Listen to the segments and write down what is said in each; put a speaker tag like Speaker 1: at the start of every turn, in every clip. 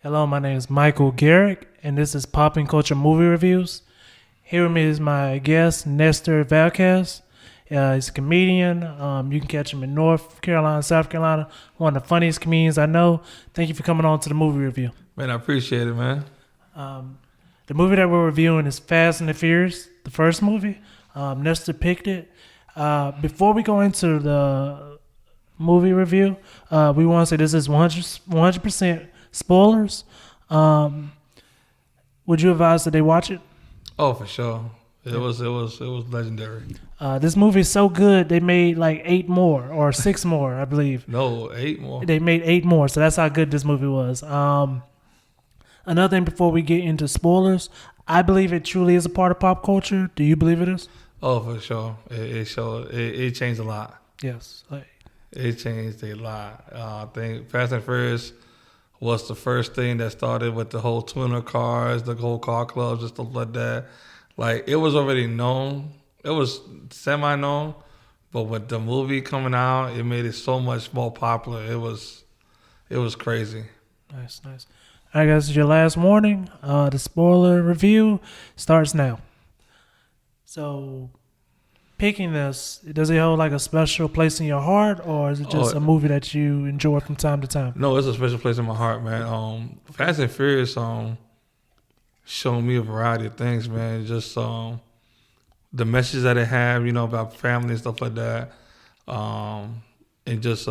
Speaker 1: Hello, my name is Michael Garrick, and this is PoppinCulture Movie Reviews. Here with me is my guest, Nester Vazquez. He's a comedian. You can catch him in North Carolina, South Carolina. One of the funniest comedians I know. Thank you for coming on to the movie review.
Speaker 2: Man, I appreciate it, man.
Speaker 1: The movie that we're reviewing is Fast and the Furious, the first movie. Nester picked it. Before we go into the movie review, we want to say this is 100% spoilers. Would you advise that they watch it?
Speaker 2: Oh, for sure. It was legendary.
Speaker 1: This movie is so good they made like 8 more or 6 more, I believe.
Speaker 2: No, 8 more.
Speaker 1: They made 8 more, so that's how good this movie was. Another thing before we get into spoilers, I believe it truly is a part of pop culture. Do you believe it is?
Speaker 2: Oh, for sure. It changed a lot.
Speaker 1: Yes.
Speaker 2: It changed a lot. I think Fast and Furious was the first thing that started with the whole tuner cars, the whole car clubs and stuff like that. Like, it was already known. It was semi-known, but with the movie coming out, it made it so much more popular. It was crazy.
Speaker 1: Nice. I guess your last warning. The spoiler review starts now. So, picking this, does it hold like a special place in your heart, or is it just a movie that you enjoy from time to time?
Speaker 2: No, it's a special place in my heart, man. Fast and Furious showed me a variety of things, man. Just the message that it had, about family and stuff like that, and just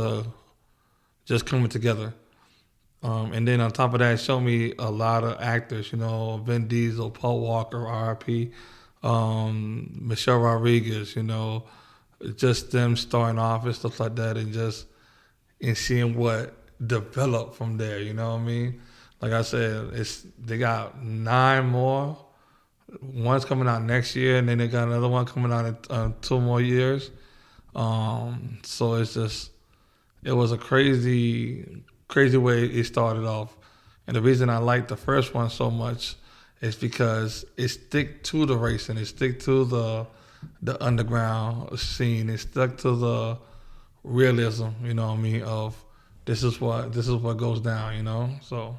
Speaker 2: coming together. And then on top of that, it showed me a lot of actors, Vin Diesel, Paul Walker, R.I.P., Michelle Rodriguez, just them starting off and stuff like that, and seeing what developed from there. You know what I mean? Like I said, they got 9 more. One's coming out next year, and then they got another one coming out in 2 more years. So it was a crazy way it started off. And the reason I liked the first one so much is because it stick to the racing, it stick to the underground scene, it stuck to the realism, of this is what goes down, So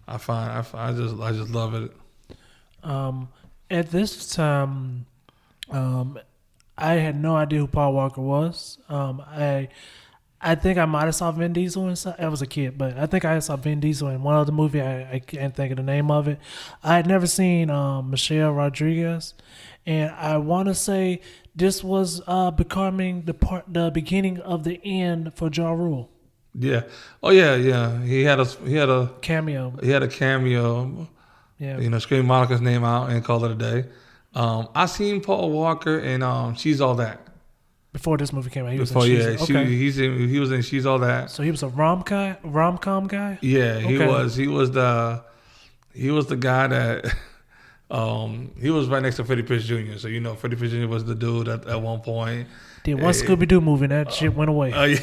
Speaker 2: I just love it.
Speaker 1: At this time, I had no idea who Paul Walker was. I think I might have saw Vin Diesel I was a kid, but I think I saw Vin Diesel in one other movie. I can't think of the name of it. I had never seen Michelle Rodriguez, and I want to say this was becoming the beginning of the end for Ja Rule.
Speaker 2: Yeah. Oh yeah. He had a
Speaker 1: cameo.
Speaker 2: He had a cameo. Yeah. Scream Monica's name out and call it a day. I seen Paul Walker in She's All That.
Speaker 1: Before this movie came out, he was
Speaker 2: in She's All That.
Speaker 1: So he was a rom-com guy.
Speaker 2: Yeah, he was. He was the guy that he was right next to Freddie Prinze Jr. So Freddie Prinze Jr. was the dude at one point.
Speaker 1: Did one Scooby Doo movie and that shit went away.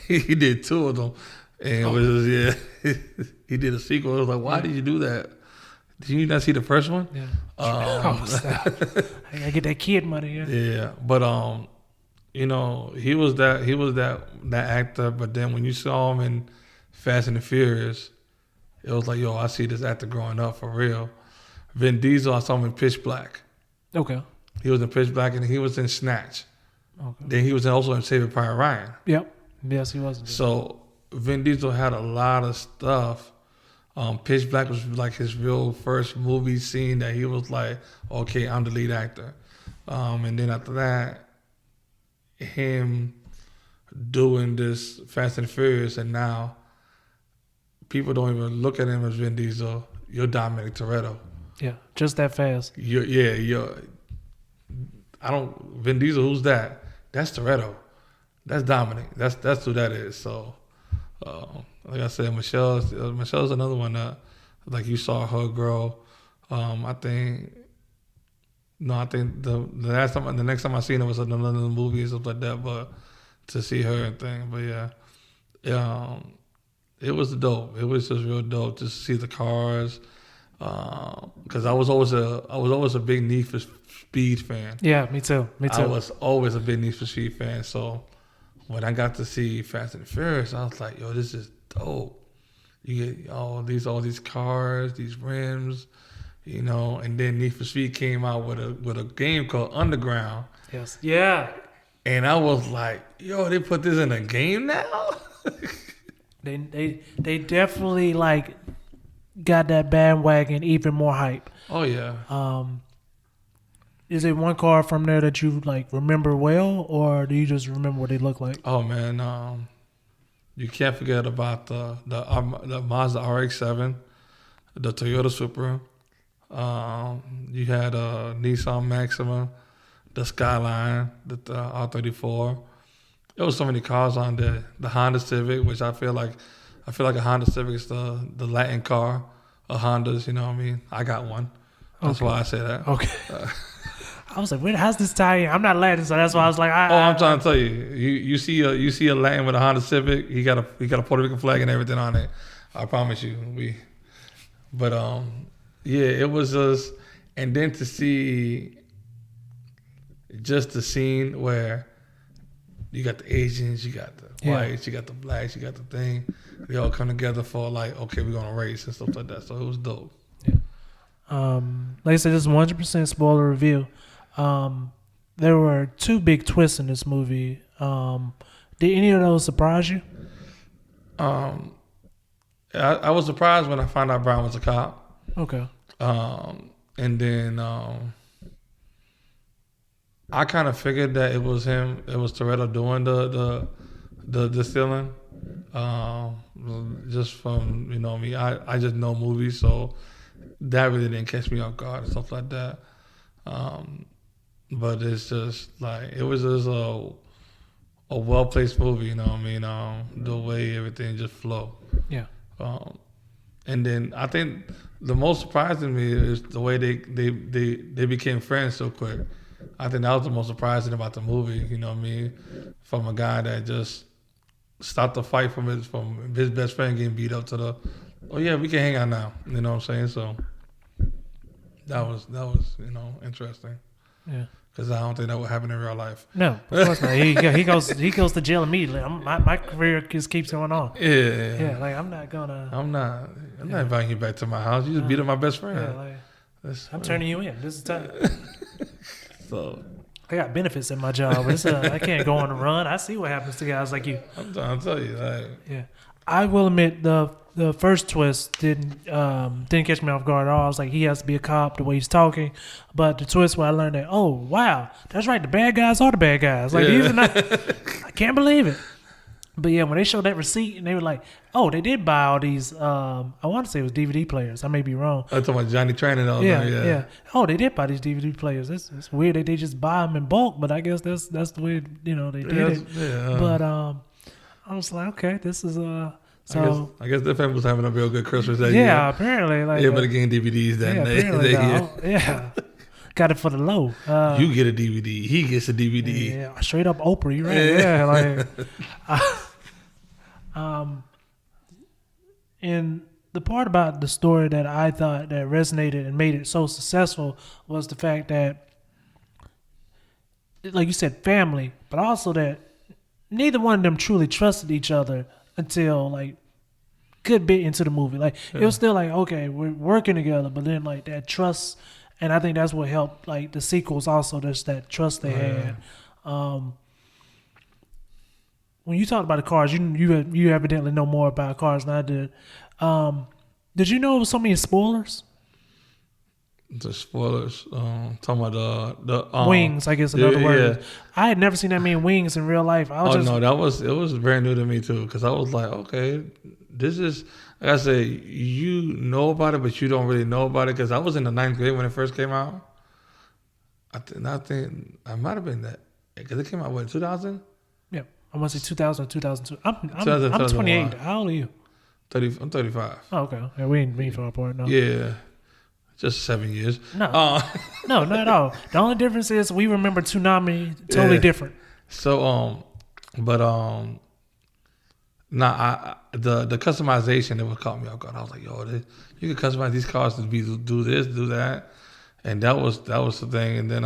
Speaker 2: He did 2 of them, and he did a sequel. I was like, why did you do that? Did you not see the first one?
Speaker 1: Yeah. I gotta get that kid money.
Speaker 2: Yeah, but he was that actor. But then when you saw him in Fast and the Furious, it was like, yo, I see this actor growing up for real. Vin Diesel, I saw him in Pitch Black.
Speaker 1: Okay.
Speaker 2: He was in Pitch Black, and he was in Snatch.
Speaker 1: Okay.
Speaker 2: Then he was also in Saving Private Ryan.
Speaker 1: Yep. Yes, he was.
Speaker 2: So Vin Diesel had a lot of stuff. Pitch Black was like his real first movie scene that he was like, okay, I'm the lead actor. And then after that, him doing this Fast and Furious, and now people don't even look at him as Vin Diesel. You're Dominic Toretto.
Speaker 1: Yeah, just that fast.
Speaker 2: Vin Diesel, who's that? That's Toretto. That's Dominic. That's who that is. So, like I said, Michelle's another one that, like, you saw her grow. I think the next time I seen her was in another movie and stuff like that. But to see her and thing, but yeah, it was dope. It was just real dope to see the cars. Because I was always a big Need for Speed fan.
Speaker 1: Yeah, me too.
Speaker 2: I was always a big Need for Speed fan. So when I got to see Fast and the Furious, I was like, yo, this is dope. You get all these cars, these rims, and then Need for Speed came out with a game called Underground.
Speaker 1: Yes. Yeah.
Speaker 2: And I was like, yo, they put this in a game now?
Speaker 1: They definitely like got that bandwagon even more hype.
Speaker 2: Oh yeah.
Speaker 1: Is it one car from there that you like remember well, or do you just remember what they look like?
Speaker 2: Oh man, you can't forget about the Mazda RX-7, the Toyota Supra. You had a Nissan Maxima, the Skyline, the R34. There was so many cars on there. The Honda Civic, which I feel like a Honda Civic is the Latin car of Hondas. You know what I mean? I got one. That's why I say that.
Speaker 1: Okay. I was like, how's this tie in? I'm not Latin, so that's why I was like,
Speaker 2: I'm trying to tell you. You see a Latin with a Honda Civic. He got a Puerto Rican flag and everything on it. I promise you. Yeah, it was just, and then to see just the scene where you got the Asians, you got the whites, you got the blacks, you got the thing. They all come together for like, okay, we're gonna race and stuff like that. So it was dope.
Speaker 1: Yeah. Like I said, this is 100% spoiler review. There were two big twists in this movie. Did any of those surprise you?
Speaker 2: I was surprised when I found out Brown was a cop.
Speaker 1: Okay.
Speaker 2: And then I kind of figured that it was him. It was Toretto doing the stealing. Just from me, I just know movies, so that really didn't catch me off guard and stuff like that. But it's just like it was just a well placed movie. You know what I mean? The way everything just flowed.
Speaker 1: Yeah.
Speaker 2: And then I think the most surprising to me is the way they became friends so quick. I think that was the most surprising about the movie. You know what I mean? From a guy that just stopped the fight from his best friend getting beat up to we can hang out now. You know what I'm saying? So that was interesting.
Speaker 1: Yeah.
Speaker 2: Because I don't think that would happen in real life.
Speaker 1: No, of course not. He goes to jail immediately. My career just keeps going on.
Speaker 2: Yeah.
Speaker 1: Yeah, like I'm not
Speaker 2: inviting you back to my house. You just beat up my best friend.
Speaker 1: Yeah, like I'm turning you in. This is time.
Speaker 2: So
Speaker 1: I got benefits in my job. I can't go on the run. I see what happens to guys like you.
Speaker 2: I'm trying to tell you, like,
Speaker 1: yeah. I will admit the first twist didn't catch me off guard at all. I was like, he has to be a cop the way he's talking. But the twist where I learned that, oh wow, that's right, the bad guys are the bad guys. Like these are not. I can't believe it. But yeah, when they showed that receipt and they were like, oh, they did buy all these. I want to say it was DVD players. I may be wrong.
Speaker 2: I'm talking about Johnny Training.
Speaker 1: Yeah. Oh, they did buy these DVD players. It's weird that they just buy them in bulk, but I guess that's the way they did it.
Speaker 2: Yeah.
Speaker 1: But I was like, okay, this is so.
Speaker 2: I guess the family was having a real good Christmas that
Speaker 1: year.
Speaker 2: Yeah,
Speaker 1: apparently, like
Speaker 2: everybody getting DVDs that day.
Speaker 1: Yeah. Got it for the low.
Speaker 2: You get a DVD. He gets a DVD.
Speaker 1: Yeah, straight up Oprah. You right? Yeah, and the part about the story that I thought that resonated and made it so successful was the fact that, like you said, family, but also that neither one of them truly trusted each other until like good bit into the movie. Like it was still like, okay, we're working together, but then like that trust. And I think that's what helped, like, the sequels also, just that trust they had. When you talked about the cars, you evidently know more about cars than I did. Did you know there was so many spoilers?
Speaker 2: The spoilers. Talking about the
Speaker 1: wings, I guess, in other words. Yeah. I had never seen that many wings in real life.
Speaker 2: It was very new to me, too, because I was like, okay, this is... Like I said, you know about it, but you don't really know about it because I was in the 9th grade when it first came out. I think I might have been that because it came out what 2000.
Speaker 1: Yeah, I want to say 2000, 2002. I'm 28. How old are you?
Speaker 2: 30. I'm 35.
Speaker 1: Oh, okay. Yeah, we ain't far apart. No.
Speaker 2: Yeah, just 7 years.
Speaker 1: No, no, not at all. The only difference is we remember Toonami totally different.
Speaker 2: So the customization that would caught me off guard. I was like, yo, you can customize these cars to do this, do that, and that was the thing. And then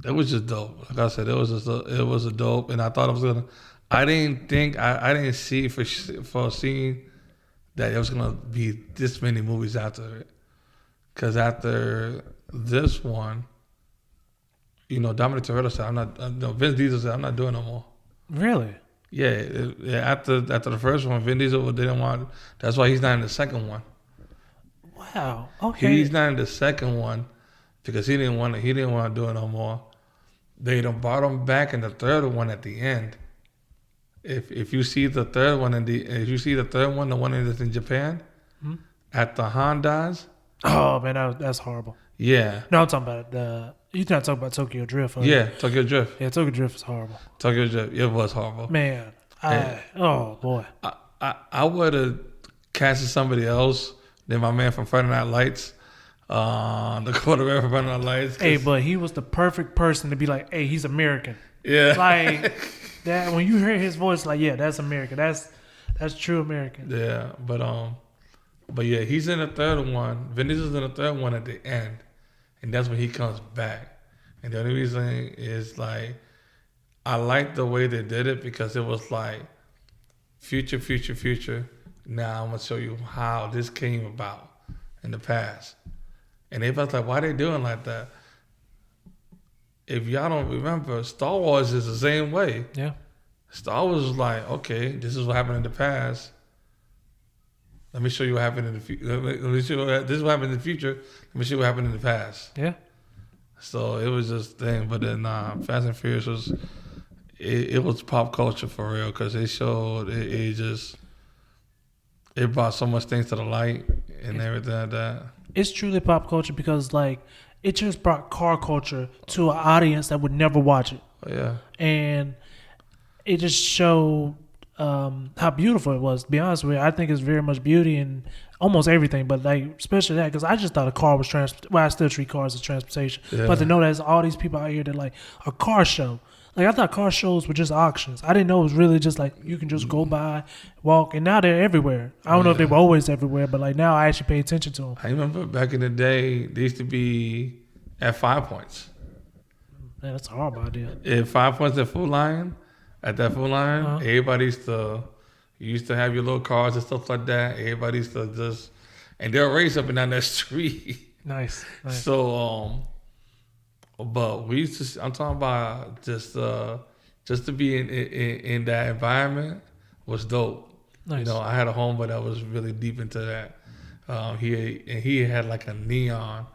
Speaker 2: it was just dope. Like I said, it was a dope, and I thought I was gonna. I didn't see for seeing that it was gonna be this many movies after it. Because after this one, Dominic Toretto said, "I'm not." No, Vince Diesel said, "I'm not doing no more."
Speaker 1: Really?
Speaker 2: Yeah. After the first one, Vin Diesel didn't want. That's why he's not in the second one.
Speaker 1: Wow. Okay.
Speaker 2: He's not in the second one because he didn't want to. He didn't want to do it no more. They done brought him back in the third one at the end. If you see the third one the one that's in Japan,
Speaker 1: Hmm?
Speaker 2: at the Hondas.
Speaker 1: Oh man, that's horrible.
Speaker 2: Yeah.
Speaker 1: No, I'm talking about the. You're not talking about Tokyo Drift.
Speaker 2: Yeah, Tokyo Drift.
Speaker 1: Yeah, Tokyo Drift is horrible.
Speaker 2: Tokyo Drift. It was horrible.
Speaker 1: Man, oh boy.
Speaker 2: I would have casted somebody else than my man from Friday Night Lights. The quarterback from Friday Night Lights.
Speaker 1: Hey, but he was the perfect person to be like, hey, he's American.
Speaker 2: Yeah.
Speaker 1: Like that when you hear his voice, like, yeah, that's American. That's true American.
Speaker 2: Yeah, but yeah, he's in the third one. Vin Diesel's in the third one at the end, and that's when he comes back. And the only reason is like, I like the way they did it because it was like, future. Now I'm gonna show you how this came about in the past. And everybody's like, why they doing like that? If y'all don't remember, Star Wars is the same way.
Speaker 1: Yeah.
Speaker 2: Star Wars was like, okay, this is what happened in the past. Let me show you what happened in the future. This is what happened in the future. Let me show you what happened in the past.
Speaker 1: Yeah.
Speaker 2: So it was just a thing. But then Fast and Furious was, it was pop culture for real because it showed, it brought so much things to the light and everything like that.
Speaker 1: It's truly pop culture because like it just brought car culture to an audience that would never watch it.
Speaker 2: Oh, yeah.
Speaker 1: And it just showed how beautiful it was. To be honest with you, I think it's very much beauty in almost everything, but like especially that because I just thought a car was I still treat cars as transportation,
Speaker 2: Yeah.
Speaker 1: but to know there's all these people out here that like a car show. Like I thought car shows were just auctions. I didn't know it was really just like you can just go by, walk, and now they're everywhere. I don't know if they were always everywhere, but like now I actually pay attention to them.
Speaker 2: I remember back in the day, they used to be at 5 Points.
Speaker 1: Man, that's a horrible idea.
Speaker 2: At 5 Points at Food Lion, everybody used to have your little cars and stuff like that. Everybody used to just, and they'll race up and down that street.
Speaker 1: Nice.
Speaker 2: So, but we used to, I'm talking about just to be in that environment was dope.
Speaker 1: Nice.
Speaker 2: I had a homeboy that was really deep into that. He had like a neon,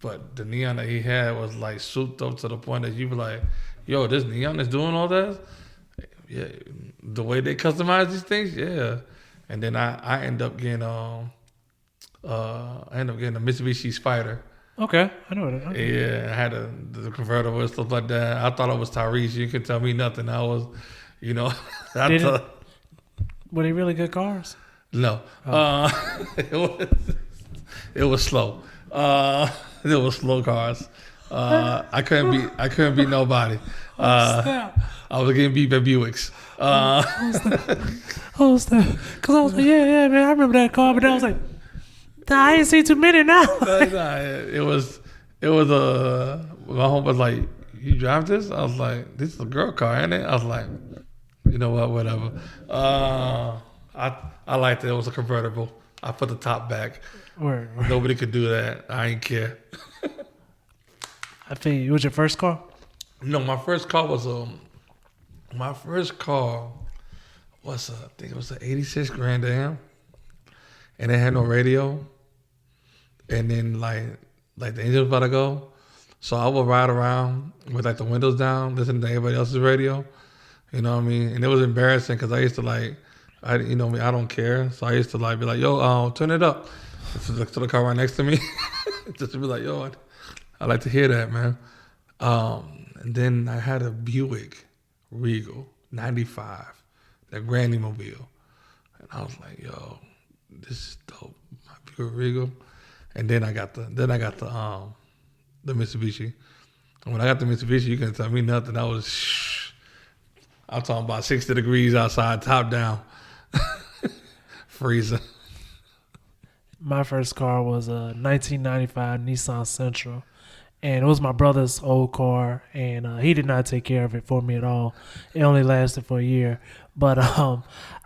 Speaker 2: but the neon that he had was like souped up to the point that you were like, yo, this neon is doing all that? Yeah, the way they customize these things, yeah. And then I end up getting a Mitsubishi Spider.
Speaker 1: Okay, I know it. Okay.
Speaker 2: Yeah, I had the convertible and stuff like that. I thought it was Tyrese. You could tell me nothing. I was,
Speaker 1: Were they really good cars?
Speaker 2: No. It was slow. It was slow cars. I couldn't beat nobody. I was getting beat by Buicks.
Speaker 1: Because I was like, yeah, man, I remember that car, but then I was like, nah, I ain't seen too many now.
Speaker 2: It was my home was like, you drive this? I was like, this is a girl car, ain't it? I was like, you know what, whatever. I liked it. It was a convertible. I put the top back.
Speaker 1: Word.
Speaker 2: Nobody could do that. I ain't care.
Speaker 1: I feel you. It was your first car?
Speaker 2: No, my first car was I think it was an '86 Grand Am, and it had no radio. And then like the engine was about to go, so I would ride around with like the windows down, listening to everybody else's radio. You know what I mean? And it was embarrassing because I used to I don't care. So I used to be like, yo, turn it up to the car right next to me, just to be like, yo, I like to hear that, man. And then I had a Buick Regal '95, that Granny Mobile, and I was like, yo, this is dope, my Buick Regal. And then I got the Mitsubishi. And when I got the Mitsubishi, you couldn't tell me nothing. I'm talking about 60 degrees outside, top down, freezing.
Speaker 1: My first car was a 1995 Nissan Sentra. and it was my brother's old car, and he did not take care of it for me at all. It only lasted for a year, but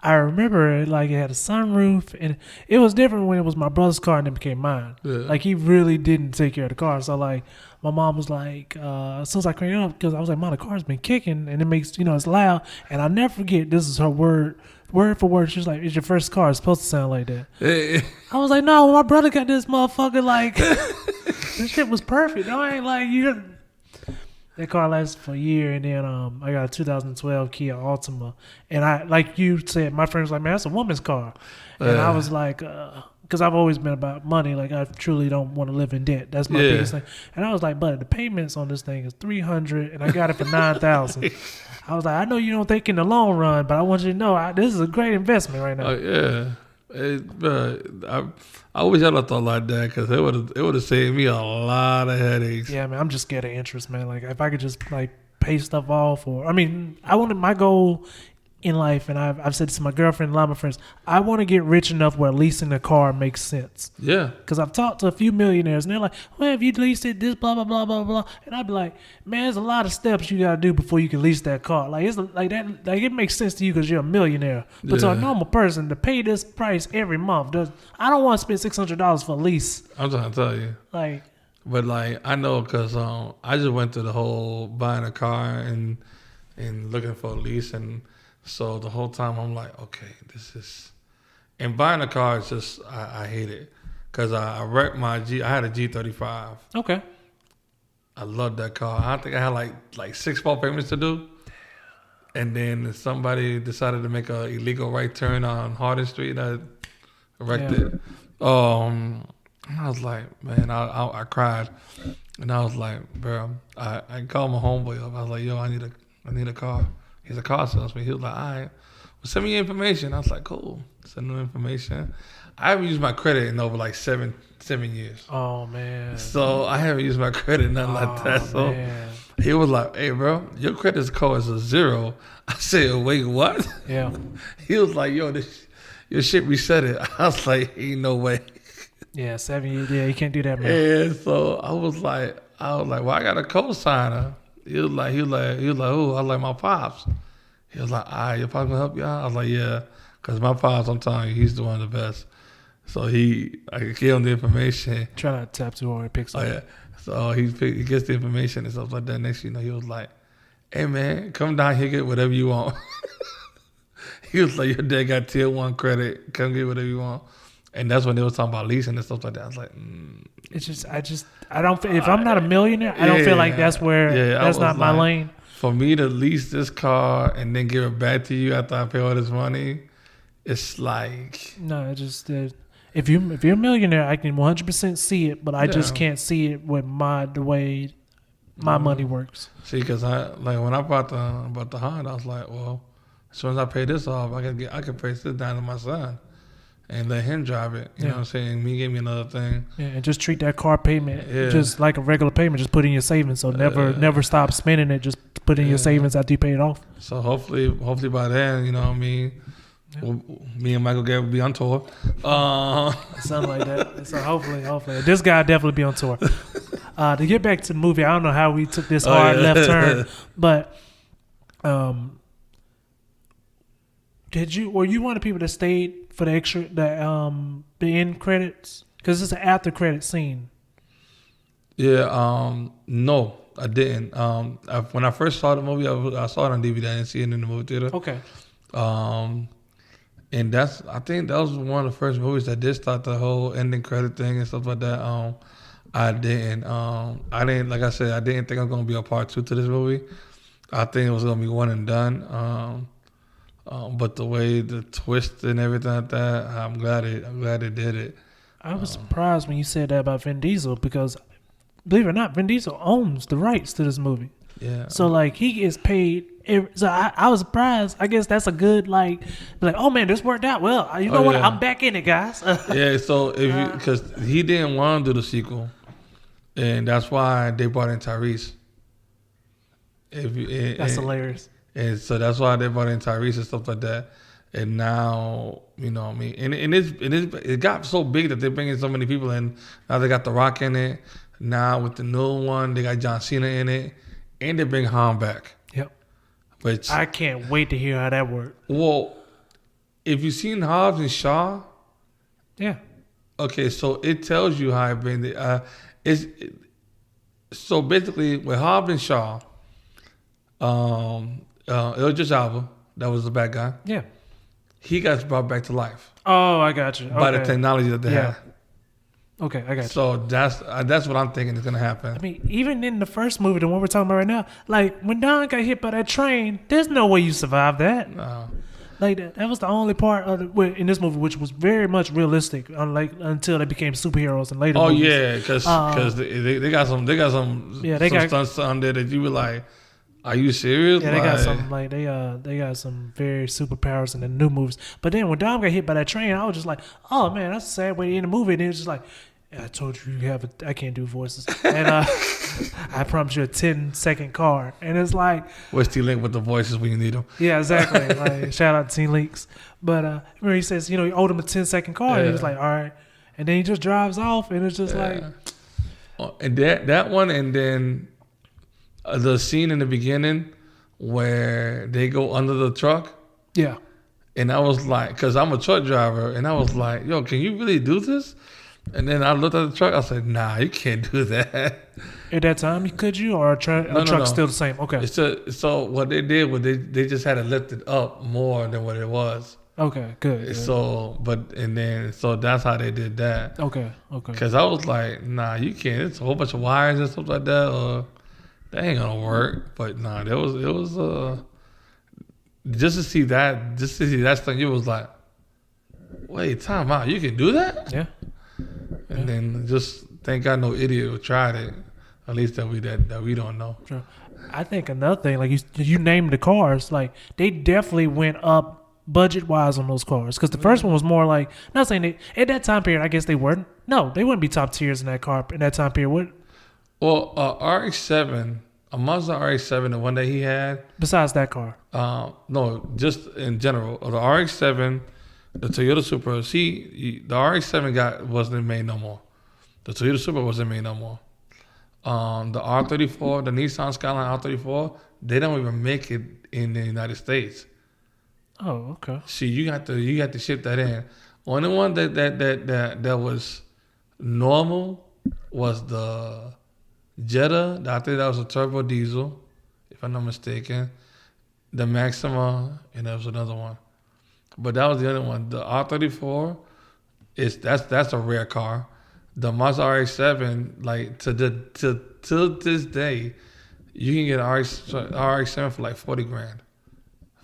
Speaker 1: I remember it, like it had a sunroof, and it was different when it was my brother's car and it became mine.
Speaker 2: Yeah.
Speaker 1: Like he really didn't take care of the car, so like my mom was like, as soon as I cranked it up, because I was like, "Mom, the car's been kicking, and it makes it's loud." And I never forget, this is her word for word. She's like, "It's your first car. It's supposed to sound like that." I was like, "No, my brother got this motherfucker like." This shit was perfect. No, I ain't like you. That car lasted for a year, and then I got a 2012 Kia Altima, and I, like you said, my friend was like, "Man, that's a woman's car," and I was like, because I've always been about money. Like I truly don't want to live in debt. That's my biggest thing. And I was like, "But the payments on this thing is $300, and I got it for $9,000." I was like, "I know you don't think in the long run, but I want you to know this is a great investment right now."
Speaker 2: Yeah. I wish I'd have thought like that, because it would have saved me a lot of headaches.
Speaker 1: Yeah, man, I'm just scared of interest, man. Like if I could just like pay stuff off, or I mean, I wanted my goal in life, and I've said this to my girlfriend and a lot of my friends. I want to get rich enough where leasing a car makes sense.
Speaker 2: Yeah.
Speaker 1: Because I've talked to a few millionaires, and they're like, "Well, if you leased it, this blah blah blah blah blah," and I'd be like, "Man, there's a lot of steps you gotta do before you can lease that car. Like it's like that. Like it makes sense to you because you're a millionaire, but to a normal person, to pay this price every month, I don't want to spend $600 for a lease.
Speaker 2: I'm trying to tell you.
Speaker 1: Like,
Speaker 2: But like I know, because I just went through the whole buying a car and looking for a lease, and so the whole time I'm like, okay, this is, and buying a car is just I hate it, because I wrecked my I had a G35.
Speaker 1: okay,
Speaker 2: I loved that car. I think I had like 6 more payments to do, and then somebody decided to make a illegal right turn on Hardin Street. I wrecked it. I was like, man, I cried, and I was like, bro, I called my homeboy up. I was like, yo, I need a car. He's a car salesman. He was like, all right, well, send me your information. I was like, cool, send me information. I haven't used my credit in over like seven years.
Speaker 1: oh man,
Speaker 2: So I haven't used my credit, nothing like that. So
Speaker 1: man.
Speaker 2: he was like, hey, bro, your credit score is a 0. I said, wait, what?
Speaker 1: Yeah,
Speaker 2: He was like, yo, your shit reset it. I was like, ain't no way.
Speaker 1: yeah, 7 years. Yeah, you can't do that, man.
Speaker 2: And so I was like, well, I got a co-signer. He was like, who? I was like, my pops. He was like, all right, your pops gonna help you out? I was like, yeah, because my pops, I'm telling you, he's the one of the best. So I gave him the information.
Speaker 1: Try not to tap too hard. Picks up.
Speaker 2: Oh yeah. So he gets the information and stuff like that. Next, he was like, hey man, come down here, get whatever you want. He was like, your dad got tier 1 credit. Come get whatever you want. And that's when they was talking about leasing and stuff like that. I was like,
Speaker 1: It's just, I don't feel, if I'm not a millionaire, I don't feel like that's where, that's not my lane.
Speaker 2: For me to lease this car and then give it back to you after I pay all this money, it's like,
Speaker 1: No, it just, if you're a millionaire, I can 100% see it, but I just can't see it with the way my money works.
Speaker 2: see, because when I bought the Honda, I was like, well, as soon as I pay this off, I can pay this down to my son and let him drive it. You know what I'm saying? Me give me another thing.
Speaker 1: Yeah, and just treat that car payment just like a regular payment. Just put in your savings. So never stop spending it. Just put in your savings after you pay it off.
Speaker 2: So hopefully by then, you know what I mean? Yeah. Me and Michael Gary will be on tour.
Speaker 1: Something like that. So hopefully. This guy definitely be on tour. To get back to the movie, I don't know how we took this hard left turn, but were you one of the people that stayed for the end credits? Because it's an after credit scene.
Speaker 2: Yeah, no, I didn't. When I first saw the movie, I saw it on DVD. I didn't see it in the movie theater.
Speaker 1: Okay.
Speaker 2: And I think that was one of the first movies that did start the whole ending credit thing and stuff like that. I didn't. Like I said, I didn't think I was gonna be a part 2 to this movie. I think it was gonna be one and done. But the way the twist and everything like that, I'm glad it did it.
Speaker 1: I was surprised when you said that about Vin Diesel, because believe it or not, Vin Diesel owns the rights to this movie.
Speaker 2: Yeah.
Speaker 1: So like he gets paid. So I was surprised. I guess that's a good like oh man, this worked out well. You know what? I'm back in it, guys.
Speaker 2: Yeah. So because he didn't want to do the sequel, and that's why they brought in Tyrese.
Speaker 1: That's hilarious.
Speaker 2: And so that's why they brought in Tyrese and stuff like that. And now, you know what I mean? And it got so big that they're bringing so many people in. Now they got The Rock in it. Now with the new one, they got John Cena in it, and they bring Han back.
Speaker 1: Yep.
Speaker 2: Which
Speaker 1: I can't wait to hear how that worked.
Speaker 2: well, if you've seen Hobbs and Shaw,
Speaker 1: Yeah.
Speaker 2: okay, so it tells you how it bring the so basically with Hobbs and Shaw, Idris Elba, that was the bad guy.
Speaker 1: Yeah.
Speaker 2: He got brought back to life
Speaker 1: Oh, I got you.
Speaker 2: by the
Speaker 1: Okay.
Speaker 2: technology that they
Speaker 1: Yeah.
Speaker 2: have.
Speaker 1: Okay, I got you.
Speaker 2: So that's what I'm thinking is gonna happen.
Speaker 1: I mean, even in the first movie, the one we're talking about right now, like when Don got hit by that train, there's no way you survive that. Like that was the only part of in this movie which was very much realistic, unlike until they became superheroes in later.
Speaker 2: Oh
Speaker 1: movies.
Speaker 2: yeah, because they got some
Speaker 1: Yeah, they got
Speaker 2: stunts on there that you were like, are you serious?
Speaker 1: Yeah, they got some like they got some very superpowers in the new movies. But then when Dom got hit by that train, I was just like, oh man, that's a sad way to end the movie. And it was just like, yeah, I told you I can't do voices, and I promised you a 10-second card. And it's like,
Speaker 2: where's T-Link with the voices when you need them?
Speaker 1: yeah, exactly. Like shout out to Teen Leaks. But remember he says, he owed him a 10-second card. And he was like, all right, and then he just drives off, and it's just like,
Speaker 2: and that one, and then the scene in the beginning where they go under the truck.
Speaker 1: yeah.
Speaker 2: And I was like, because I'm a truck driver, and I was like, yo, can you really do this? And then I looked at the truck. I said, nah, you can't do that.
Speaker 1: At that time, could you, or truck's
Speaker 2: no.
Speaker 1: still the same? Okay.
Speaker 2: So what they did was they just had to lift it up more than what it was.
Speaker 1: Okay, good.
Speaker 2: So that's how they did that.
Speaker 1: Okay.
Speaker 2: Because I was like, nah, you can't. It's a whole bunch of wires and stuff like that. That ain't gonna work. But nah, it was just to see that stuff, you was like, wait, time out, you can do that?
Speaker 1: Yeah.
Speaker 2: And then just thank God no idiot who tried it. At least that we don't know.
Speaker 1: Sure. I think another thing, like you named the cars, like they definitely went up budget wise on those cars, because the first one was more like, not saying they at that time period, I guess they weren't. No, they wouldn't be top tiers in that car in that time period. Would
Speaker 2: Well, RX-7, a Mazda RX-7, the one that he had.
Speaker 1: Besides that car.
Speaker 2: No, just in general, the RX-7, the Toyota Supra. See, the RX-7 wasn't made no more. The Toyota Supra wasn't made no more. The R34, the Nissan Skyline R34, they don't even make it in the United States.
Speaker 1: Oh, okay.
Speaker 2: See, you got to ship that in. Only one that was normal was the Jetta. I think that was a turbo diesel, if I'm not mistaken. The Maxima, and there was another one, but that was the other one. The R34 that's a rare car. The Mazda RX-7, like to this day, you can get an RX-7 for like 40 grand,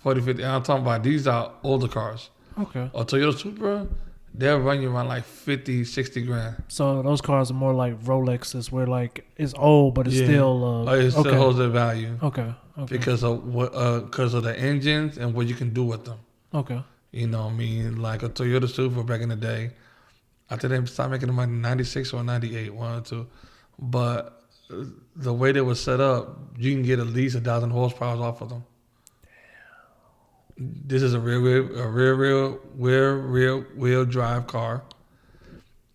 Speaker 2: 40, 50. And I'm talking about these are older cars.
Speaker 1: Okay.
Speaker 2: A Toyota Supra, they'll run you around like 50, 60 grand.
Speaker 1: So those cars are more like Rolexes, where like it's old, but it's still.
Speaker 2: It still holds their value.
Speaker 1: Okay.
Speaker 2: Because of the engines and what you can do with them.
Speaker 1: Okay.
Speaker 2: You know what I mean? Like a Toyota Supra back in the day, I think they started making them like 96 or 98, one or two. But the way they were set up, you can get at least 1,000 horsepower off of them. This is a rear wheel drive car.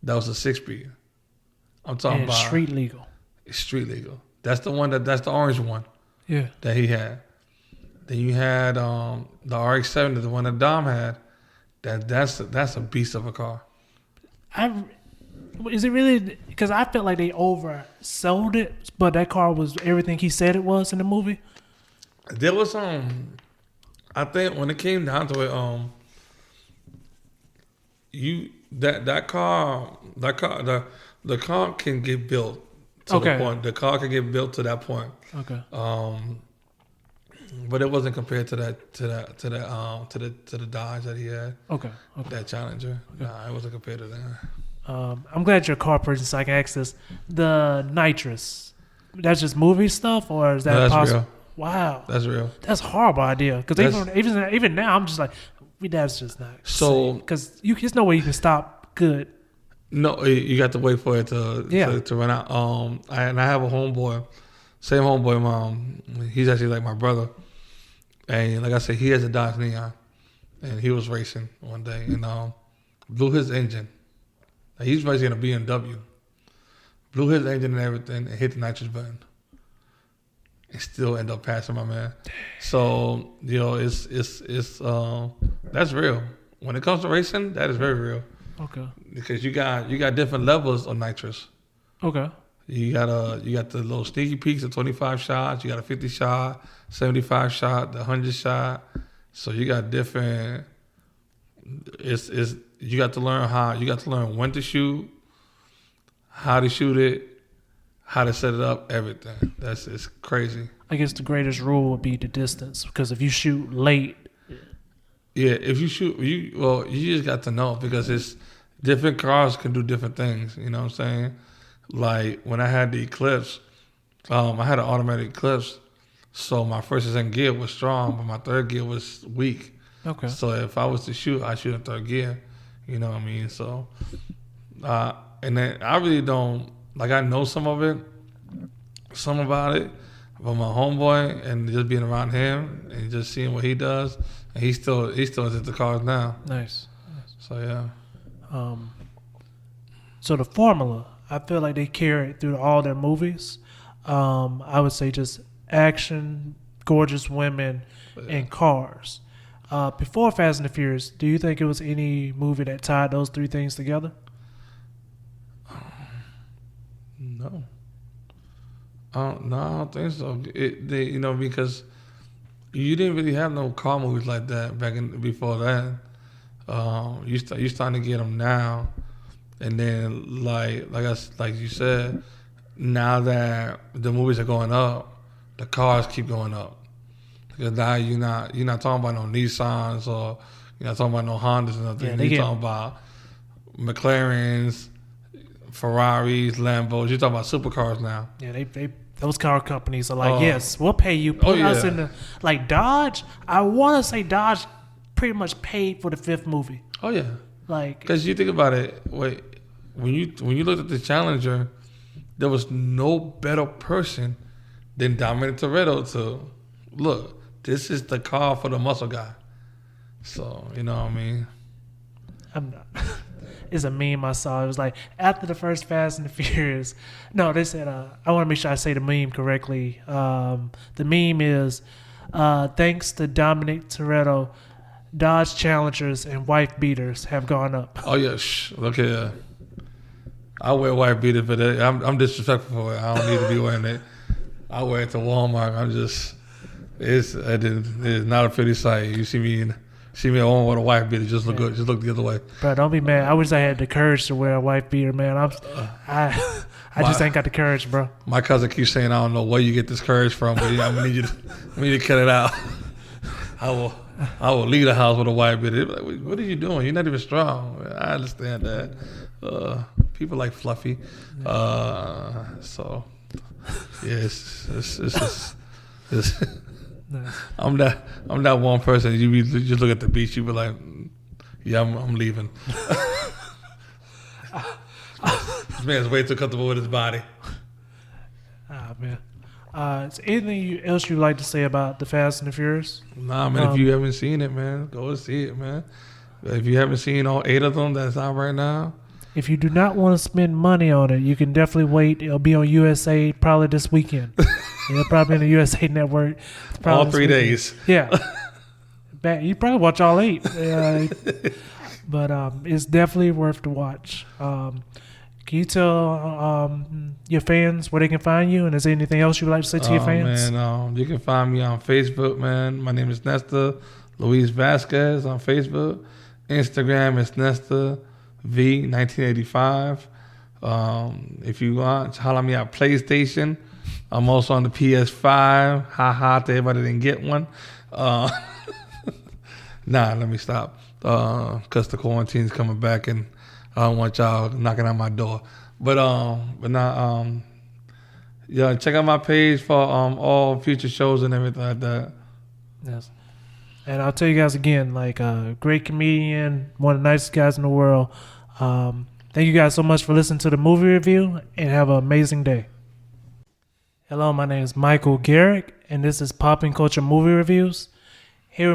Speaker 2: That was a 6-speed. I'm talking about
Speaker 1: street legal.
Speaker 2: Street legal. That's the one that's the orange one.
Speaker 1: Yeah.
Speaker 2: That he had. Then you had the RX-7, the one that Dom had. That's a beast of a car.
Speaker 1: Is it really? Because I felt like they oversold it, but that car was everything he said it was in the movie.
Speaker 2: There was I think when it came down to it, the car can get built to the point. The car can get built to that point.
Speaker 1: Okay.
Speaker 2: But it wasn't compared to the Dodge that he had.
Speaker 1: Okay.
Speaker 2: That Challenger. Okay. Nah, it wasn't compared to that.
Speaker 1: I'm glad you're a car person, so I can ask this. The nitrous, that's just movie stuff, or is that
Speaker 2: that's
Speaker 1: possible?
Speaker 2: Real.
Speaker 1: Wow,
Speaker 2: that's real.
Speaker 1: That's a horrible idea. Because even now, I'm just like, that's just not.
Speaker 2: So
Speaker 1: because there's no way you can stop good.
Speaker 2: No, you got to wait for it to run out. And I have a homeboy, same homeboy, mom. He's actually like my brother, and like I said, he has a Dodge Neon, and he was racing one day and blew his engine. He's racing a BMW, blew his engine and everything, and hit the nitrous button, and still end up passing my man. So it's that's real. When it comes to racing, that is very real.
Speaker 1: Okay.
Speaker 2: Because you got different levels of nitrous.
Speaker 1: Okay.
Speaker 2: You got the little sneaky peaks of 25 shots. You got a 50 shot, 75 shot, the 100 shot. So you got different. You got to learn when to shoot, how to shoot it, how to set it up, everything. It's crazy.
Speaker 1: I guess the greatest rule would be the distance, because if you shoot late.
Speaker 2: Yeah, if you shoot, you just got to know, because it's different cars can do different things. You know what I'm saying? Like when I had the Eclipse, I had an automatic Eclipse, so my first and second gear was strong, but my third gear was weak.
Speaker 1: Okay.
Speaker 2: So if I was to shoot, I shoot in third gear. You know what I mean? So, and then I really don't, like, I know some about it, but my homeboy, and just being around him and just seeing what he does, and he's still into the cars now.
Speaker 1: Nice.
Speaker 2: So yeah.
Speaker 1: So the formula, I feel like they carry it through all their movies. I would say just action, gorgeous women, and cars. Before Fast and the Furious, do you think it was any movie that tied those three things together?
Speaker 2: No. I don't think so. Because you didn't really have no car movies like that before that. You starting to get them now, and then like you said, now that the movies are going up, the cars keep going up. Because now you're not talking about no Nissans, or you're not talking about no Hondas and nothing. You're talking about McLarens, Ferraris, Lambos. You're talking about supercars now.
Speaker 1: Yeah, they those car companies are like, yes, we'll pay you. Put us in the, like Dodge. I want to say Dodge pretty much paid for the fifth movie.
Speaker 2: Oh yeah,
Speaker 1: like,
Speaker 2: because you think about it. Wait, when you looked at the Challenger, there was no better person than Dominic Toretto to look. This is the car for the muscle guy. So you know what I mean.
Speaker 1: I'm not. It's a meme I saw. It was like, after the first Fast and the Furious. No, they said, I want to make sure I say the meme correctly. The meme is, thanks to Dominic Toretto, Dodge Challengers and wife beaters have gone up.
Speaker 2: Oh yeah, look here. I wear wife beaters, but I'm disrespectful for it. I don't need to be wearing it. I wear it to Walmart. It's not a pretty sight. You see me at home with a wife beater, just look good. Just look the other way.
Speaker 1: Bro, don't be mad. I wish I had the courage to wear a wife beater, man. I just ain't got the courage, bro.
Speaker 2: My cousin keeps saying, I don't know where you get this courage from, but I'm gonna need you to cut it out. I will leave the house with a wife beater. Like, what are you doing? You're not even strong. I understand that. People like fluffy. So yeah, it's nice. I'm that one person. You just look at the beach. You be like, yeah, I'm leaving. This man's way too comfortable with his body.
Speaker 1: Ah, man. Is anything else you'd like to say about the Fast and the Furious?
Speaker 2: Nah, man. If you haven't seen it, man, go and see it, man. If you haven't seen all 8 of them that's out right now.
Speaker 1: If you do not want to spend money on it, you can definitely wait. It'll be on USA probably this weekend. It'll probably be on the USA Network.
Speaker 2: All 3 days.
Speaker 1: Yeah. You probably watch all 8. But it's definitely worth to watch. Can you tell your fans where they can find you? And is there anything else you would like to say to your fans?
Speaker 2: Man, you can find me on Facebook, man. My name is Nester Vazquez on Facebook. Instagram is Nester V 1985. If you want, holler at me at PlayStation. I'm also on the PS5. Ha to everybody that didn't get one. Let me stop. Because the quarantine's coming back and I don't want y'all knocking on my door. But yeah, check out my page for all future shows and everything like that.
Speaker 1: Yes. And I'll tell you guys again, like a great comedian, one of the nicest guys in the world. Thank you guys so much for listening to the movie review, and have an amazing day. Hello, my name is Michael Garrick, and this is PoppinCulture Movie Reviews. Here